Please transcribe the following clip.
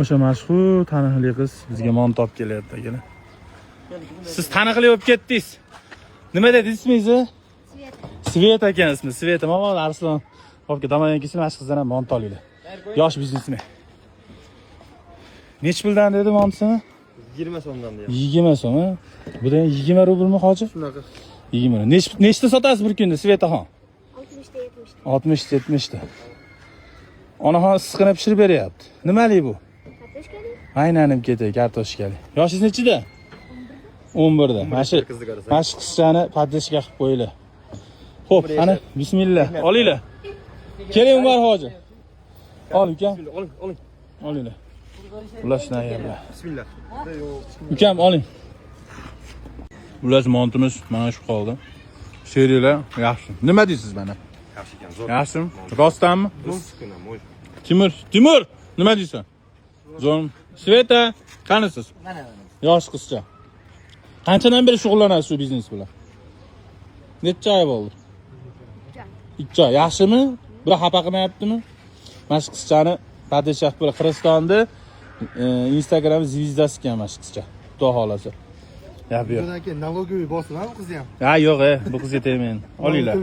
O'sha mashhur taniqli qiz bizga mont olib kelyapti akana. Siz taniqli bo'lib ketdingiz. Nima dedingiz ismingizni? Sveta ekan ismi. Sveta. Mana Arslon. Hopga damoyan kelsin, mashq qizdan ham mont olinglar. Yosh biznesmen. Nech puldan dedi montisini? 20 so'mdan deyapti. 20 so'm, ha? Bu da 20 rublmi hoji? Shunaqa. 20. Nechta sotasiz bir kunda Svetaxon? 60 ta 70 ta. 60 70 ta. Onaxon issiqini pishirib beryapti. Nimali bu? Kartoshkali? Aylanib ketay, kartoshkali. Yoshingiz nechida? 11da. Mana shu qizchani paddeshga qilib qo'yinglar. Xo'p, qani, bismillah. Olinglar. Keling Umar hoji. Ol ukam. Oling. Olinglar. Ular shunday yerlar. Bismillah. Ukam oling. Ular montimiz mana shu qoldi. Seriyalar yaxshi. Nima deysiz mana? Yaxshi ekan, zo'r. Yaxshimi? Rostdanmi? Zo'rskina, mo'y. Timur, nima deysan? Zo'r. Sveta, qanisiz? Mana. Yosh qizcha. Qanchadan beri shug'ullanasiz shu biznes bilan? Necha oy bo'ldi? 2 oy. Yaxshimi? Bir xafa qilmayaptimi? Mana shu qizchani padishah bir Qirg'izistonda Instagram zvizdasi ekan mana shu qizcha. Xudo xolasa. Ya bu yo'q. Bundan keyin налоговый bosim ham qizi ham. Ha, yo'q, bu qizga tegmayman. Olinglar.